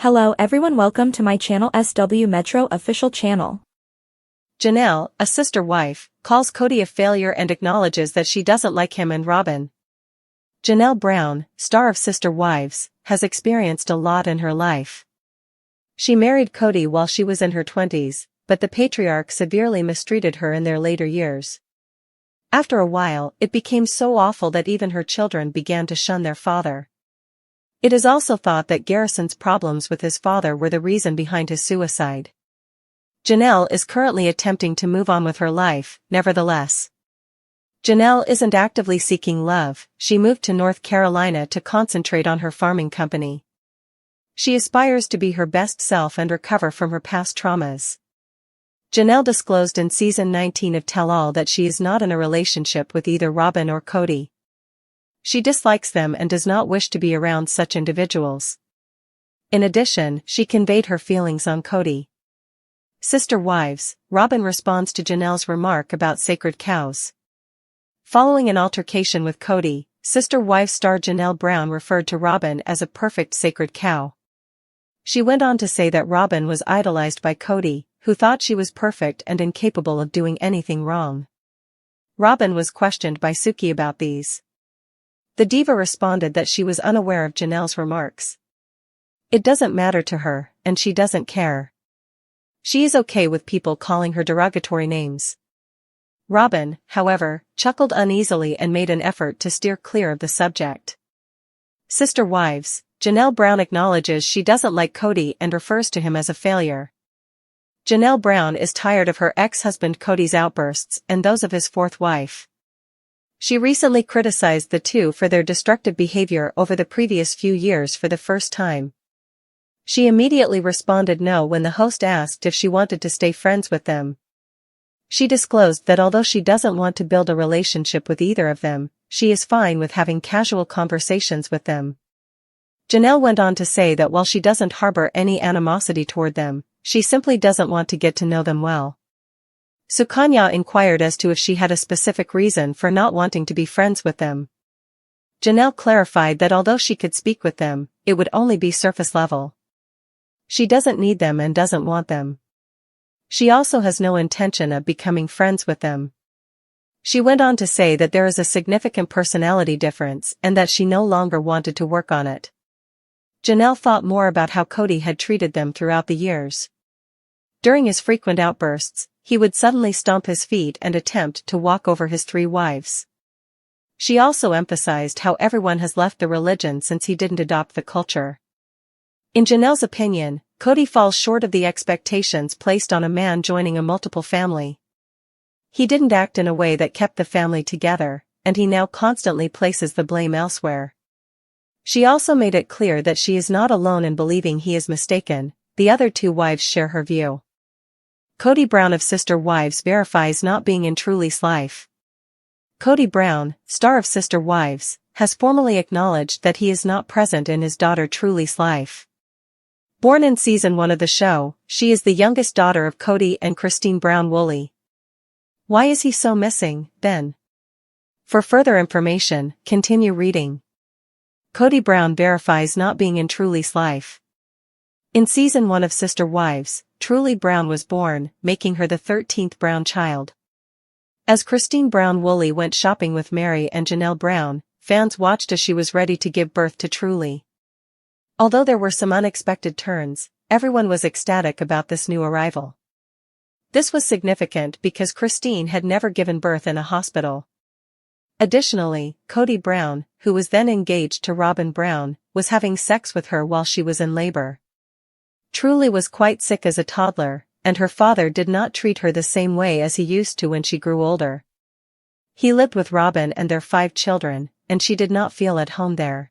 Hello everyone, welcome to my channel SW Metro official channel. Janelle, a sister wife, calls Kody a failure and acknowledges that she doesn't like him and Robyn. Janelle Brown, star of Sister Wives, has experienced a lot in her life. She married Kody while she was in her 20s, but the patriarch severely mistreated her in their later years. After a while, it became so awful that even her children began to shun their father. It is also thought that Garrison's problems with his father were the reason behind his suicide. Janelle is currently attempting to move on with her life, nevertheless. Janelle isn't actively seeking love, she moved to North Carolina to concentrate on her farming company. She aspires to be her best self and recover from her past traumas. Janelle disclosed in season 19 of Tell All that she is not in a relationship with either Robyn or Kody. She dislikes them and does not wish to be around such individuals. In addition, she conveyed her feelings on Kody. Sister Wives, Robyn responds to Janelle's remark about sacred cows. Following an altercation with Kody, Sister Wives star Janelle Brown referred to Robyn as a perfect sacred cow. She went on to say that Robyn was idolized by Kody, who thought she was perfect and incapable of doing anything wrong. Robyn was questioned by Suki about these. The diva responded that she was unaware of Janelle's remarks. It doesn't matter to her, and she doesn't care. She is okay with people calling her derogatory names. Robyn, however, chuckled uneasily and made an effort to steer clear of the subject. Sister Wives, Janelle Brown acknowledges she doesn't like Kody and refers to him as a failure. Janelle Brown is tired of her ex-husband Kody's outbursts and those of his fourth wife. She recently criticized the two for their destructive behavior over the previous few years for the first time. She immediately responded no when the host asked if she wanted to stay friends with them. She disclosed that although she doesn't want to build a relationship with either of them, she is fine with having casual conversations with them. Janelle went on to say that while she doesn't harbor any animosity toward them, she simply doesn't want to get to know them well. Sukanya inquired as to if she had a specific reason for not wanting to be friends with them. Janelle clarified that although she could speak with them, it would only be surface level. She doesn't need them and doesn't want them. She also has no intention of becoming friends with them. She went on to say that there is a significant personality difference and that she no longer wanted to work on it. Janelle thought more about how Kody had treated them throughout the years. During his frequent outbursts, he would suddenly stomp his feet and attempt to walk over his three wives. She also emphasized how everyone has left the religion since he didn't adopt the culture. In Janelle's opinion, Kody falls short of the expectations placed on a man joining a multiple family. He didn't act in a way that kept the family together, and he now constantly places the blame elsewhere. She also made it clear that she is not alone in believing he is mistaken. The other two wives share her view. Kody Brown of Sister Wives verifies not being in Truly's life. Kody Brown, star of Sister Wives, has formally acknowledged that he is not present in his daughter Truly's life. Born in season 1 of the show, she is the youngest daughter of Kody and Christine Brown Woolley. Why is he so missing, then? For further information, continue reading. Kody Brown verifies not being in Truly's life. In season 1 of Sister Wives, Truly Brown was born, making her the 13th Brown child. As Christine Brown Woolley went shopping with Mary and Janelle Brown, fans watched as she was ready to give birth to Truly. Although there were some unexpected turns, everyone was ecstatic about this new arrival. This was significant because Christine had never given birth in a hospital. Additionally, Kody Brown, who was then engaged to Robyn Brown, was having sex with her while she was in labor. Truly was quite sick as a toddler, and her father did not treat her the same way as he used to when she grew older. He lived with Robyn and their 5 children, and she did not feel at home there.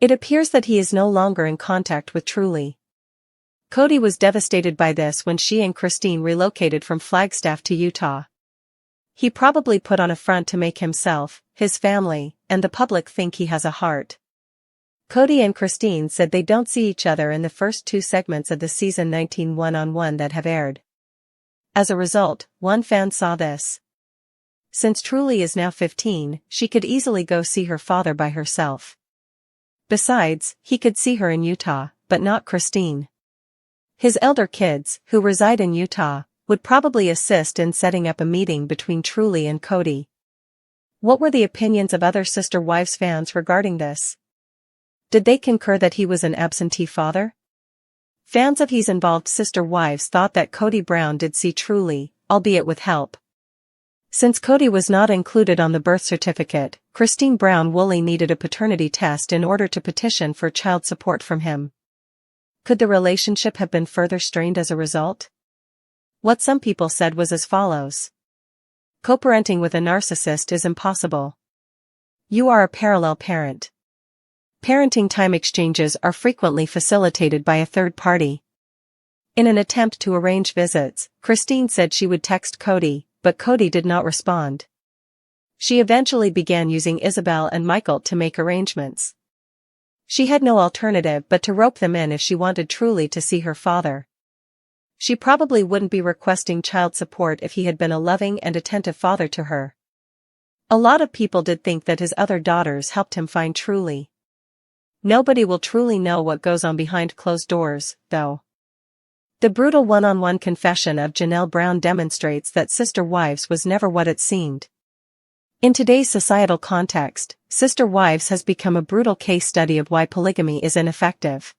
It appears that he is no longer in contact with Truly. Kody was devastated by this when she and Christine relocated from Flagstaff to Utah. He probably put on a front to make himself, his family, and the public think he has a heart. Kody and Christine said they don't see each other in the first 2 segments of the season 19 one-on-one that have aired. As a result, one fan saw this. Since Truly is now 15, she could easily go see her father by herself. Besides, he could see her in Utah, but not Christine. His elder kids, who reside in Utah, would probably assist in setting up a meeting between Truly and Kody. What were the opinions of other Sister Wives fans regarding this? Did they concur that he was an absentee father? Fans of his involved Sister Wives thought that Kody Brown did see Truly, albeit with help. Since Kody was not included on the birth certificate, Christine Brown Woolley needed a paternity test in order to petition for child support from him. Could the relationship have been further strained as a result? What some people said was as follows. Co-parenting with a narcissist is impossible. You are a parallel parent. Parenting time exchanges are frequently facilitated by a third party. In an attempt to arrange visits, Christine said she would text Kody, but Kody did not respond. She eventually began using Isabel and Michael to make arrangements. She had no alternative but to rope them in if she wanted Truly to see her father. She probably wouldn't be requesting child support if he had been a loving and attentive father to her. A lot of people did think that his other daughters helped him find Truly. Nobody will truly know what goes on behind closed doors, though. The brutal one-on-one confession of Janelle Brown demonstrates that Sister Wives was never what it seemed. In today's societal context, Sister Wives has become a brutal case study of why polygamy is ineffective.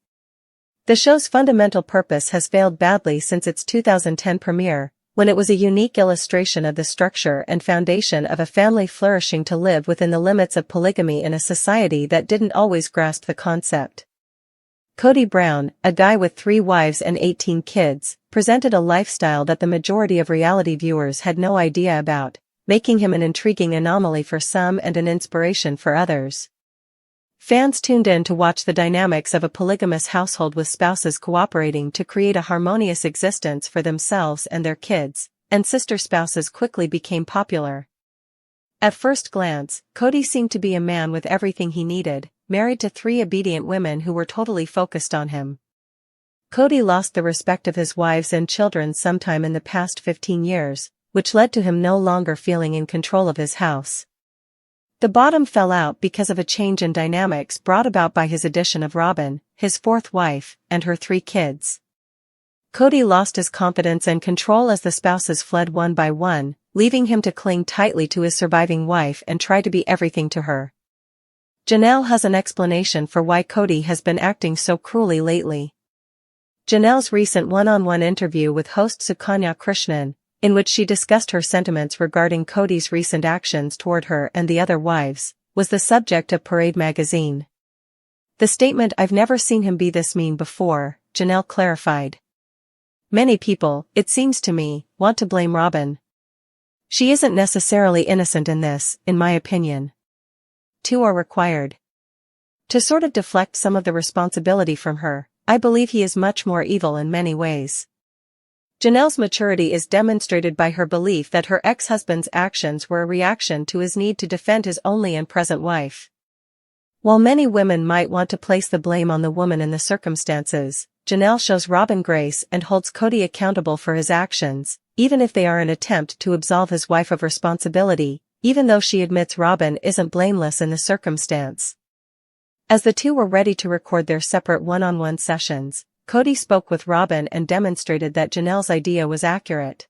The show's fundamental purpose has failed badly since its 2010 premiere, when it was a unique illustration of the structure and foundation of a family flourishing to live within the limits of polygamy in a society that didn't always grasp the concept. Kody Brown, a guy with 3 wives and 18 kids, presented a lifestyle that the majority of reality viewers had no idea about, making him an intriguing anomaly for some and an inspiration for others. Fans tuned in to watch the dynamics of a polygamous household with spouses cooperating to create a harmonious existence for themselves and their kids, and sister spouses quickly became popular. At first glance, Kody seemed to be a man with everything he needed, married to 3 obedient women who were totally focused on him. Kody lost the respect of his wives and children sometime in the past 15 years, which led to him no longer feeling in control of his house. The bottom fell out because of a change in dynamics brought about by his addition of Robyn, his 4th wife, and her 3 kids. Kody lost his confidence and control as the spouses fled one by one, leaving him to cling tightly to his surviving wife and try to be everything to her. Janelle has an explanation for why Kody has been acting so cruelly lately. Janelle's recent one-on-one interview with host Sukanya Krishnan, in which she discussed her sentiments regarding Kody's recent actions toward her and the other wives, was the subject of Parade magazine. The statement "I've never seen him be this mean before," Janelle clarified. Many people, it seems to me, want to blame Robyn. She isn't necessarily innocent in this, in my opinion. 2 are required. To sort of deflect some of the responsibility from her, I believe he is much more evil in many ways. Janelle's maturity is demonstrated by her belief that her ex-husband's actions were a reaction to his need to defend his only and present wife. While many women might want to place the blame on the woman in the circumstances, Janelle shows Robyn grace and holds Kody accountable for his actions, even if they are an attempt to absolve his wife of responsibility, even though she admits Robyn isn't blameless in the circumstance. As the 2 were ready to record their separate one-on-one sessions, Kody spoke with Robyn and demonstrated that Janelle's idea was accurate.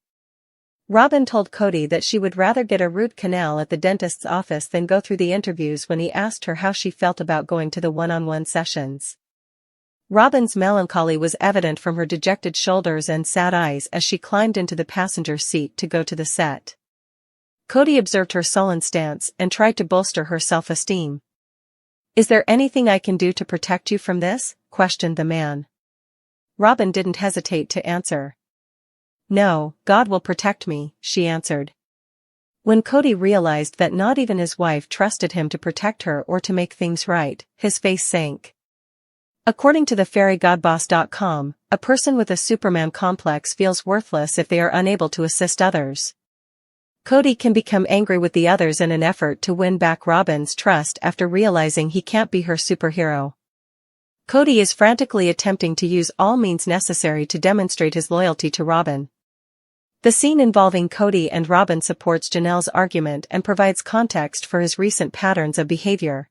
Robyn told Kody that she would rather get a root canal at the dentist's office than go through the interviews when he asked her how she felt about going to the one-on-one sessions. Robyn's melancholy was evident from her dejected shoulders and sad eyes as she climbed into the passenger seat to go to the set. Kody observed her sullen stance and tried to bolster her self-esteem. "Is there anything I can do to protect you from this?" questioned the man. Robyn didn't hesitate to answer. "No, God will protect me," she answered. When Kody realized that not even his wife trusted him to protect her or to make things right, his face sank. According to the fairygodboss.com, a person with a Superman complex feels worthless if they are unable to assist others. Kody can become angry with the others in an effort to win back Robyn's trust after realizing he can't be her superhero. Kody is frantically attempting to use all means necessary to demonstrate his loyalty to Robyn. The scene involving Kody and Robyn supports Janelle's argument and provides context for his recent patterns of behavior.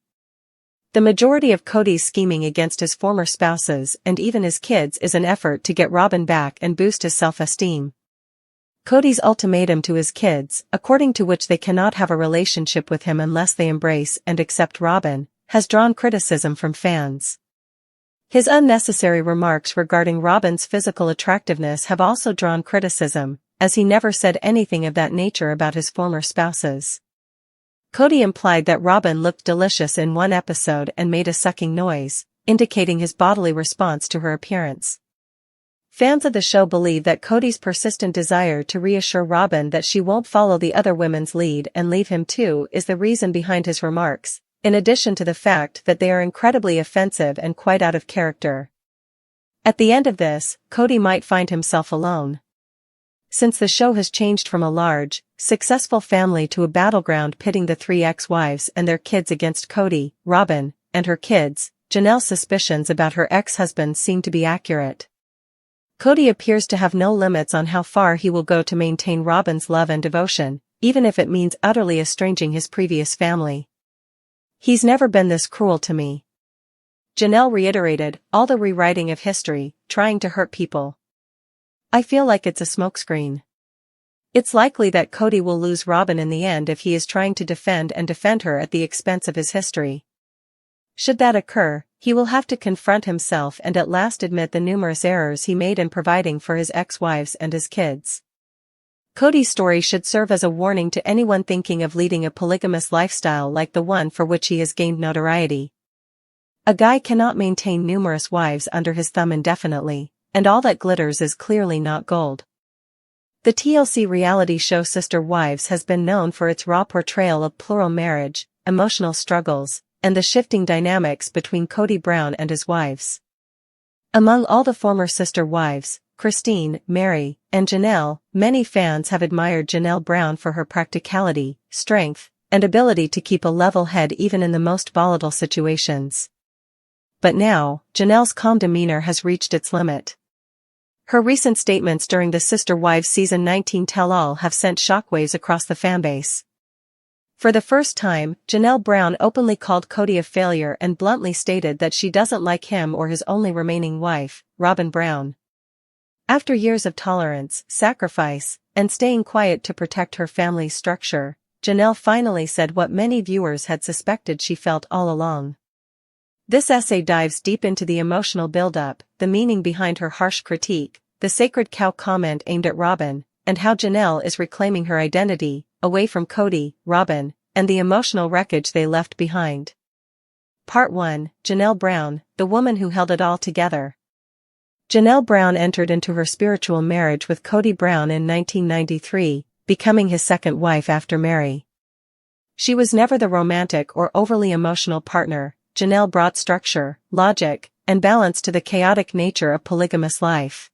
The majority of Kody's scheming against his former spouses and even his kids is an effort to get Robyn back and boost his self-esteem. Kody's ultimatum to his kids, according to which they cannot have a relationship with him unless they embrace and accept Robyn, has drawn criticism from fans. His unnecessary remarks regarding Robyn's physical attractiveness have also drawn criticism, as he never said anything of that nature about his former spouses. Kody implied that Robyn looked delicious in one episode and made a sucking noise, indicating his bodily response to her appearance. Fans of the show believe that Kody's persistent desire to reassure Robyn that she won't follow the other women's lead and leave him too is the reason behind his remarks, in addition to the fact that they are incredibly offensive and quite out of character. At the end of this, Kody might find himself alone. Since the show has changed from a large, successful family to a battleground pitting the three ex-wives and their kids against Kody, Robyn, and her kids, Janelle's suspicions about her ex-husband seem to be accurate. Kody appears to have no limits on how far he will go to maintain Robyn's love and devotion, even if it means utterly estranging his previous family. "He's never been this cruel to me," Janelle reiterated, all the rewriting of history, trying to hurt people. "I feel like it's a smokescreen." It's likely that Kody will lose Robyn in the end if he is trying to defend her at the expense of his history. Should that occur, he will have to confront himself and at last admit the numerous errors he made in providing for his ex-wives and his kids. Kody's story should serve as a warning to anyone thinking of leading a polygamous lifestyle like the one for which he has gained notoriety. A guy cannot maintain numerous wives under his thumb indefinitely, and all that glitters is clearly not gold. The TLC reality show Sister Wives has been known for its raw portrayal of plural marriage, emotional struggles, and the shifting dynamics between Kody Brown and his wives. Among all the former Sister Wives, Christine, Mary, and Janelle, many fans have admired Janelle Brown for her practicality, strength, and ability to keep a level head even in the most volatile situations. But now, Janelle's calm demeanor has reached its limit. Her recent statements during the Sister Wives Season 19 tell-all have sent shockwaves across the fanbase. For the first time, Janelle Brown openly called Kody a failure and bluntly stated that she doesn't like him or his only remaining wife, Robyn Brown. After years of tolerance, sacrifice, and staying quiet to protect her family's structure, Janelle finally said what many viewers had suspected she felt all along. This essay dives deep into the emotional build-up, the meaning behind her harsh critique, the sacred cow comment aimed at Robyn, and how Janelle is reclaiming her identity, away from Kody, Robyn, and the emotional wreckage they left behind. Part 1, Janelle Brown, the woman who held it all together. Janelle Brown entered into her spiritual marriage with Kody Brown in 1993, becoming his second wife after Mary. She was never the romantic or overly emotional partner. Janelle brought structure, logic, and balance to the chaotic nature of polygamous life.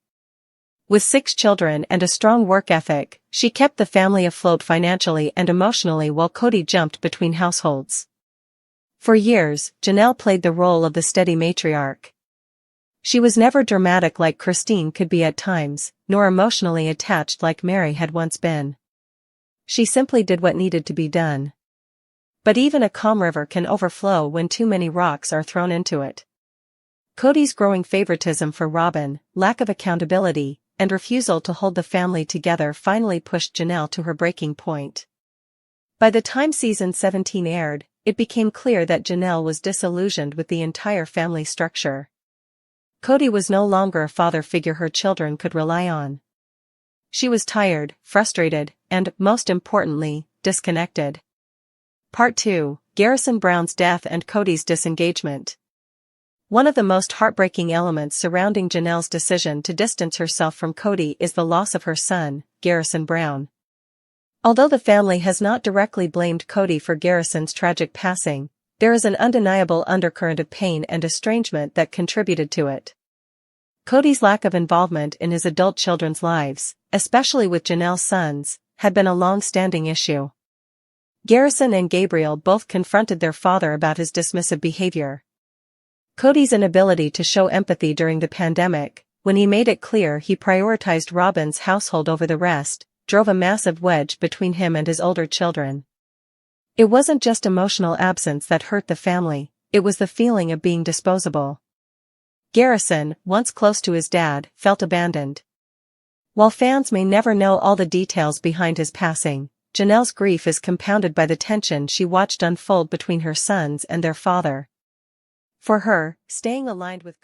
With 6 children and a strong work ethic, she kept the family afloat financially and emotionally while Kody jumped between households. For years, Janelle played the role of the steady matriarch. She was never dramatic like Christine could be at times, nor emotionally attached like Mary had once been. She simply did what needed to be done. But even a calm river can overflow when too many rocks are thrown into it. Kody's growing favoritism for Robyn, lack of accountability, and refusal to hold the family together finally pushed Janelle to her breaking point. By the time season 17 aired, it became clear that Janelle was disillusioned with the entire family structure. Kody was no longer a father figure her children could rely on. She was tired, frustrated, and, most importantly, disconnected. Part 2, Garrison Brown's death and Kody's disengagement. One of the most heartbreaking elements surrounding Janelle's decision to distance herself from Kody is the loss of her son, Garrison Brown. Although the family has not directly blamed Kody for Garrison's tragic passing, there is an undeniable undercurrent of pain and estrangement that contributed to it. Kody's lack of involvement in his adult children's lives, especially with Janelle's sons, had been a long-standing issue. Garrison and Gabriel both confronted their father about his dismissive behavior. Kody's inability to show empathy during the pandemic, when he made it clear he prioritized Robyn's household over the rest, drove a massive wedge between him and his older children. It wasn't just emotional absence that hurt the family, It was the feeling of being disposable. Garrison, once close to his dad, felt abandoned. While fans may never know all the details behind his passing, Janelle's grief is compounded by the tension she watched unfold between her sons and their father. For her, staying aligned with